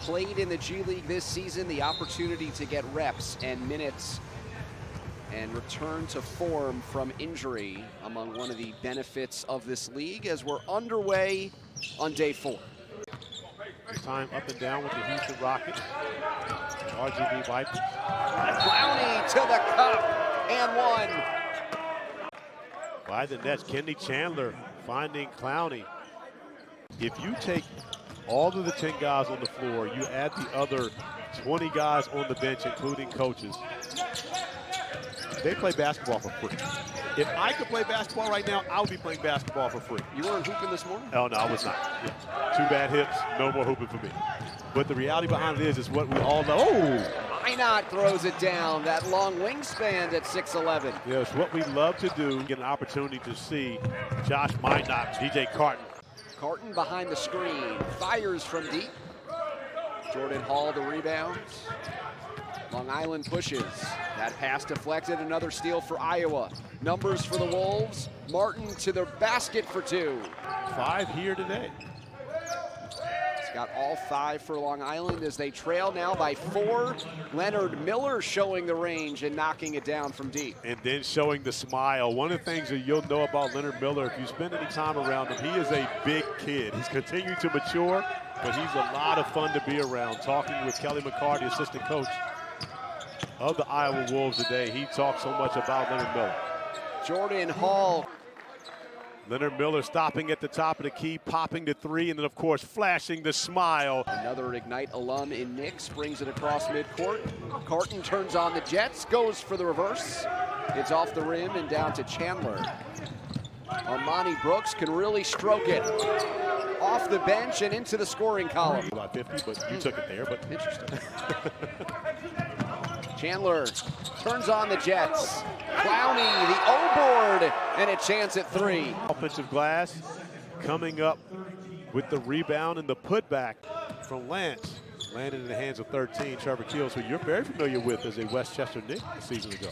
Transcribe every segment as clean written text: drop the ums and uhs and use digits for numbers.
played in the G League this season, the opportunity to get reps and minutes and return to form from injury among one of the benefits of this league as we're underway on day 4. This time up and down with the Houston Rockets. RGB Vipers. Clowney to the cup and one. By the Nets, Kenny Chandler finding Clowney. If you take all of the 10 guys on the floor, you add the other 20 guys on the bench, including coaches, they play basketball for free. If I could play basketball right now, I would be playing basketball for free. You weren't hooping this morning? Oh, no, I was not. Yeah. 2 bad hips, no more hooping for me. But the reality behind it is what we all know. Oh! Minott throws it down. That long wingspan at 6'11". Yeah, it's what we love to do. Get an opportunity to see Josh Minott, DJ Carton. Carton behind the screen, fires from deep. Jordan Hall the rebounds. Long Island pushes. That pass deflected, another steal for Iowa. Numbers for the Wolves. Martin to the basket for 2. 5 here today. He's got all 5 for Long Island as they trail now by 4. Leonard Miller showing the range and knocking it down from deep. And then showing the smile. One of the things that you'll know about Leonard Miller, if you spend any time around him, he is a big kid. He's continuing to mature, but he's a lot of fun to be around. Talking with Kelly McCarty, assistant coach of the Iowa Wolves today, he talked so much about Leonard Miller. Jordan Hall. Leonard Miller stopping at the top of the key, popping the 3, and then, of course, flashing the smile. Another Ignite alum in Nix brings it across midcourt. Carton turns on the Jets, goes for the reverse. It's off the rim and down to Chandler. Armani Brooks can really stroke it. Off the bench and into the scoring column. About 50, but you took it there. But interesting. Chandler turns on the Jets. Clowney, the O-board, and a chance at 3. Offensive glass coming up with the rebound and the putback from Lance. Landed in the hands of 13, Trevor Keels, who you're very familiar with as a Westchester Knick a season ago.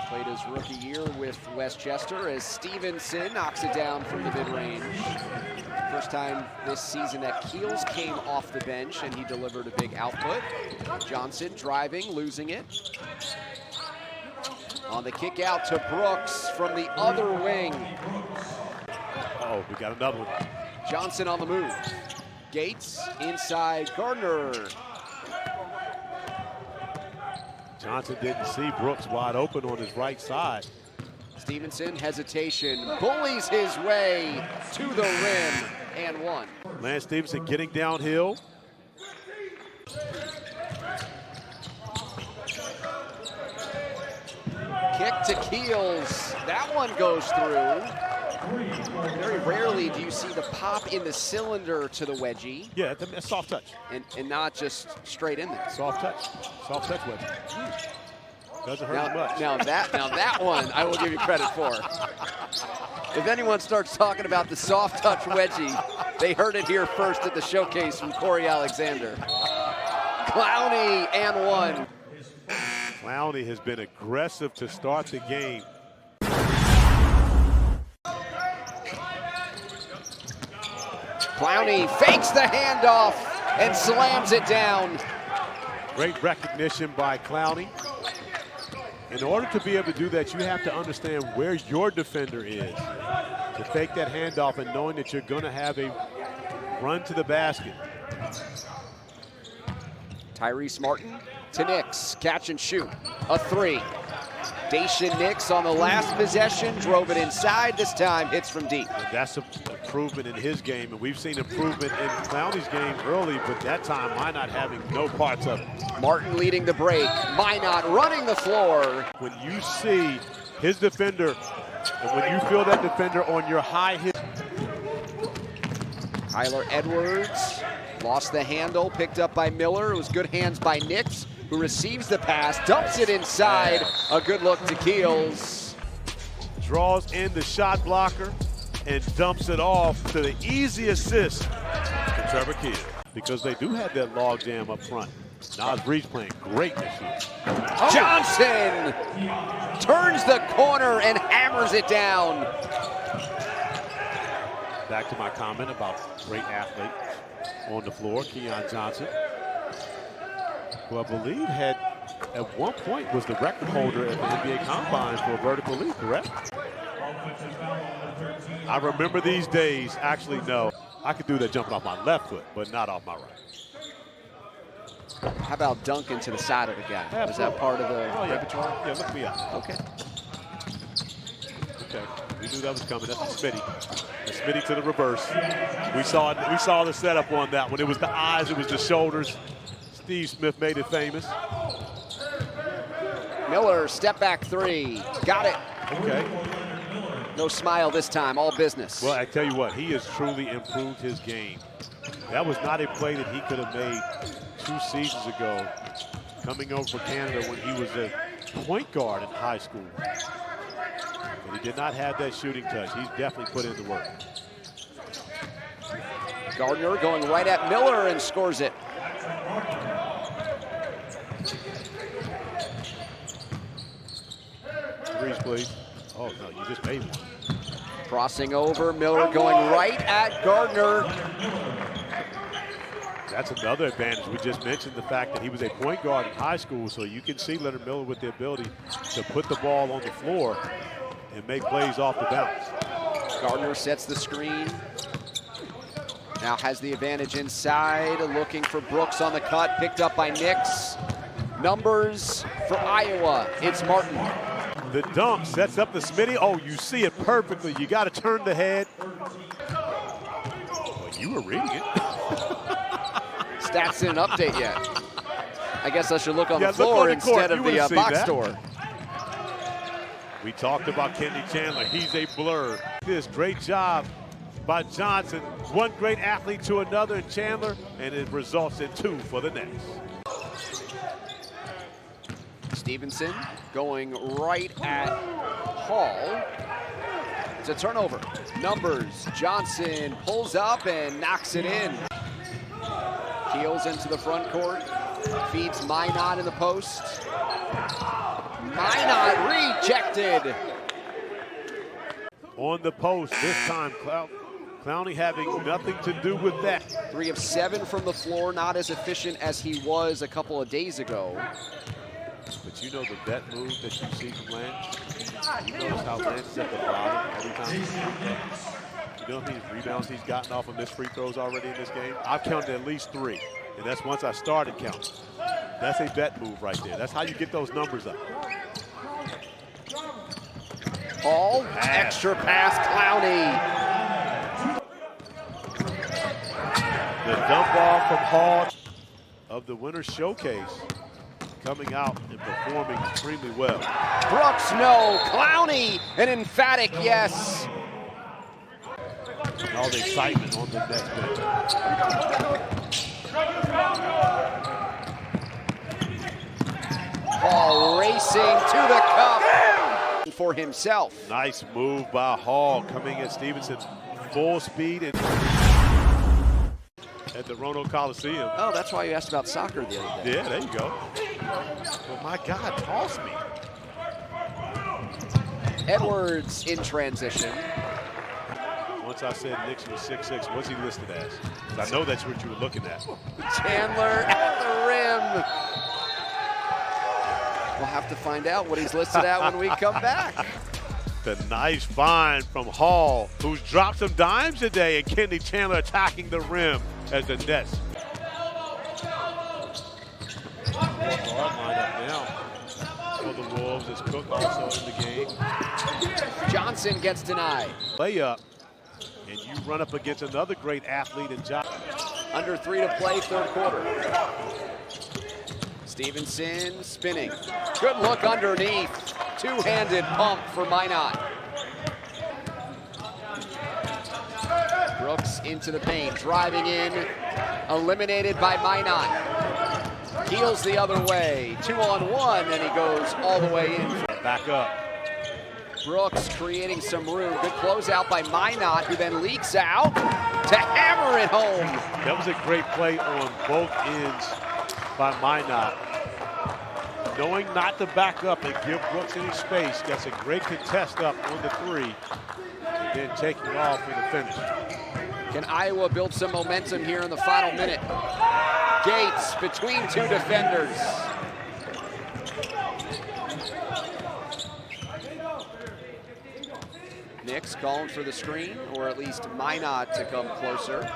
Played his rookie year with Westchester as Stevenson knocks it down from the mid-range. First time this season that Keels came off the bench and he delivered a big output. Johnson driving, losing it. On the kick out to Brooks from the other wing. Oh, we got another one. Johnson on the move. Gates inside Gardner. Johnson didn't see Brooks wide open on his right side. Stevenson, hesitation, bullies his way to the rim and 1. Lance Stevenson getting downhill. Kick to Keels. That one goes through. Very rarely do you see the pop in the cylinder to the wedgie. Yeah, it's a soft touch. And not just straight in there. Soft touch wedgie. Doesn't hurt much. Now that one I will give you credit for. If anyone starts talking about the soft touch wedgie, they heard it here first at the showcase from Corey Alexander. Clowney and 1. Clowney has been aggressive to start the game. Clowney fakes the handoff and slams it down. Great recognition by Clowney. In order to be able to do that, you have to understand where your defender is. To fake that handoff and knowing that you're going to have a run to the basket. Tyrese Martin to Nix, catch and shoot, a 3. Daishen Nix on the last possession, drove it inside, this time hits from deep. And that's an improvement in his game, and we've seen improvement in Clowney's game early, but that time Minott having no parts of it. Martin leading the break, Minott running the floor. When you see his defender, and when you feel that defender on your high hit. Tyler Edwards lost the handle, picked up by Miller. It was good hands by Nix, who receives the pass, dumps it inside. A good look to Keels. Draws in the shot blocker and dumps it off to the easy assist to Trevor Keels. Because they do have that log jam up front. Nas Breach playing great this year. Oh. Johnson turns the corner and hammers it down. Back to my comment about great athlete on the floor, Keon Johnson. who I believe had at one point was the record holder at the NBA Combine for a vertical leap, correct? I remember these days. Actually, no. I could do that jumping off my left foot, but not off my right. How about dunking to the side of the guy? Absolutely. Was that part of the Yeah. repertoire? Yeah, look me up. Okay. Okay, we knew that was coming. That's the Smitty. The Smitty to the reverse. We saw the setup on that one. It was the eyes, it was the shoulders. Steve Smith made it famous. Miller, step back three. Got it. Okay. No smile this time, all business. Well, I tell you what, he has truly improved his game. That was not a play that he could have made 2 seasons ago, coming over for Canada when he was a point guard in high school. But he did not have that shooting touch. He's definitely put in the work. Gardner going right at Miller and scores it. Threes, please. Oh, no, you just made one. Crossing over, Miller going right at Gardner. That's another advantage. We just mentioned the fact that he was a point guard in high school, so you can see Leonard Miller with the ability to put the ball on the floor and make plays off the bounce. Gardner sets the screen. Now has the advantage inside, looking for Brooks on the cut, picked up by Nix. Numbers for Iowa, it's Martin. The dunk sets up the Smitty. Oh, you see it perfectly. You got to turn the head. Well, you were reading it. Stats didn't update yet. I guess I should look on the floor instead of the box score. We talked about Kenny Chandler. He's a blur. This great job by Johnson. One great athlete to another in Chandler, and it results in 2 for the Nets. Stevenson going right at Hall. It's a turnover. Numbers, Johnson pulls up and knocks it in. Keels into the front court, feeds Minott in the post. Minott rejected. On the post, this time Clowney having nothing to do with that. 3 of 7 from the floor, not as efficient as he was a couple of days ago. But you know the bet move that you see from Lance? You notice how Lance is at the bottom every time he shoots. You know how many rebounds he's gotten off of missed free throws already in this game? I've counted at least 3, and that's once I started counting. That's a bet move right there. That's how you get those numbers up. Hall, extra pass, Clowney. The dump off from Hall of the Winter Showcase, coming out and performing extremely well. Brooks, no. Clowney, an emphatic yes. And all the excitement on the next bench. Hall racing to the cup for himself. Nice move by Hall, coming at Stevenson full speed and at the Roanoke Coliseum. Oh, that's why you asked about soccer the other day. Yeah, there you go. Well, my God, toss me. Edwards in transition. Once I said Nix was 6'6", what's he listed as? 'Cause I know that's what you were looking at. Chandler at the rim. We'll have to find out what he's listed at when we come back. The nice find from Hall, who's dropped some dimes today, and Kenny Chandler attacking the rim as the Nets. Guard line up now for the Wolves. Is Cook also in the game? Johnson gets denied. Layup, and you run up against another great athlete in Josh. Under 3 to play, 3rd quarter. Stevenson spinning. Good look underneath. Two-handed pump for Minott. Brooks into the paint, driving in, eliminated by Minott. Keels the other way, 2-on-1, and he goes all the way in. Back up. Brooks creating some room. Good closeout by Minott, who then leaks out to hammer it home. That was a great play on both ends by Minott. Knowing not to back up and give Brooks any space, gets a great contest up on the 3, and then taking off for the finish. Can Iowa build some momentum here in the final minute? Gates between two defenders. Nix calling for the screen, or at least Minott to come closer.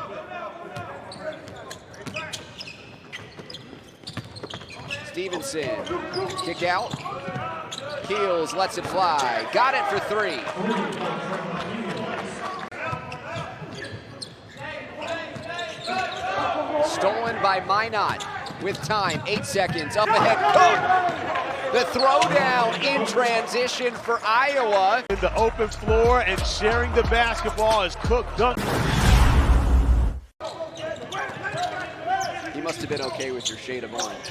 Stevenson, kick out. Keels lets it fly. Got it for three. Stolen by Minott with time, 8 seconds. Up ahead, Cook. The throwdown in transition for Iowa. In the open floor and sharing the basketball as Cook dunked. He must have been okay with your shade of orange.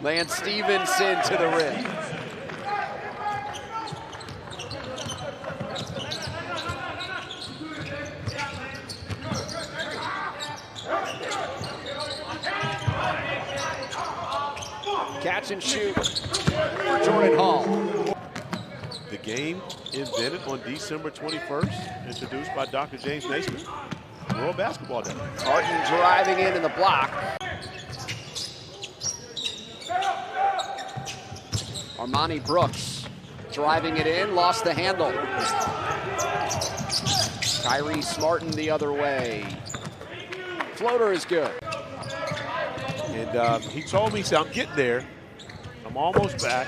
Lance Stevenson to the rim. Catch and shoot for Jordan Hall. The game invented on December 21st, introduced by Dr. James Naismith. World Basketball Day. Carton driving in the block. Armani Brooks driving it in, lost the handle. Tyrese Smartin the other way. Floater is good. And he told me, he said, I'm getting there. I'm almost back.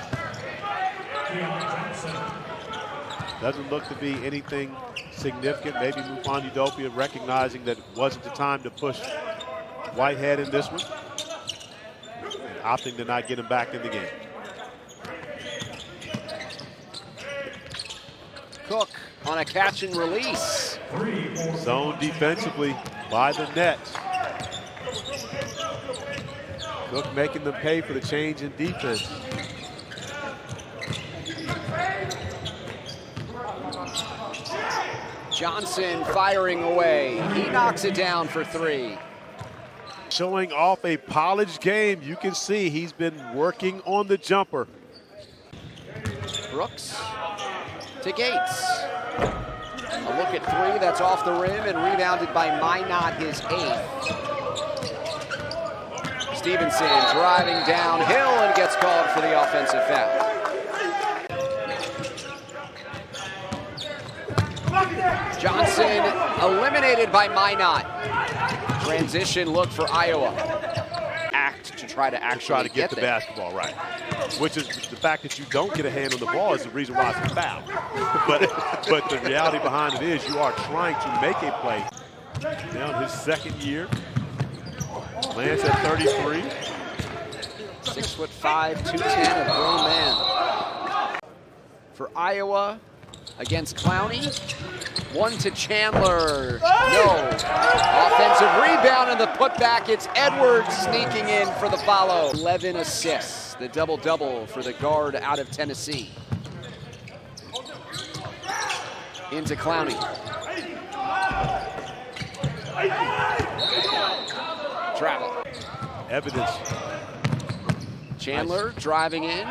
Doesn't look to be anything significant. Maybe Mufani Dopia recognizing that it wasn't the time to push Whitehead in this one, and opting to not get him back in the game. Cook on a catch and release. Zone defensively by the Nets. Cook making them pay for the change in defense. Johnson firing away. He knocks it down for three. Showing off a college game. You can see he's been working on the jumper. Brooks to Gates. A look at three, that's off the rim and rebounded by Minott, his eighth. Stevenson driving downhill and gets called for the offensive foul. Johnson eliminated by Minott. Transition look for Iowa. Act to try to actually get the basketball right. Which is the fact that you don't get a hand on the ball is the reason why it's a foul. but the reality behind it is you are trying to make a play. Now in his second year, Lance at 33. 6'5", 210, a grown man. For Iowa against Clowney. One to Chandler. No. Offensive rebound and the putback. It's Edwards sneaking in for the follow. 11 assists. The double-double for the guard out of Tennessee. Into Clowney. Travel. Evidence. Chandler driving in.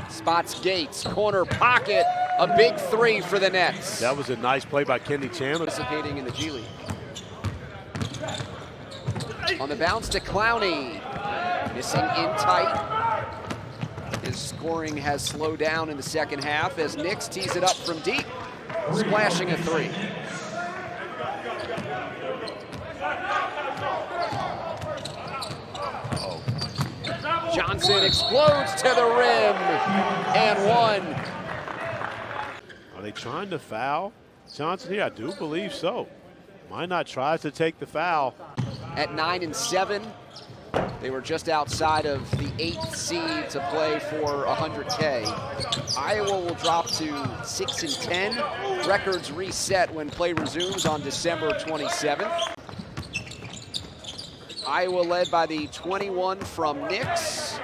Spots Gates. Corner pocket. A big three for the Nets. That was a nice play by Kenny Chandler. Participating in the G League. On the bounce to Clowney. Missing in tight. His scoring has slowed down in the second half as Nix tees it up from deep. Splashing a three. Johnson explodes to the rim and one. Are they trying to foul Johnson here? I do believe so. Minott tries to take the foul. At 9 and 7, they were just outside of the 8th seed to play for 100K. Iowa will drop to 6 and 10. Records reset when play resumes on December 27th. Iowa led by the 21 from Nix.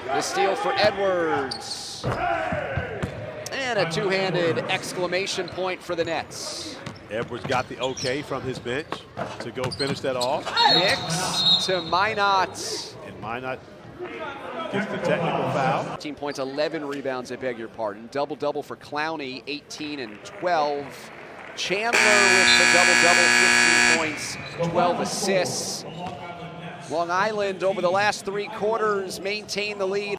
The steal for Edwards. And a two-handed exclamation point for the Nets. Edwards got the okay from his bench to go finish that off. Nix to Minott. And Minott gets the technical foul. 15 points, 11 rebounds, I beg your pardon. Double-double for Clowney, 18 and 12. Chandler with the double-double, 15 points, 12 assists. Long Island over the last 3 quarters maintained the lead.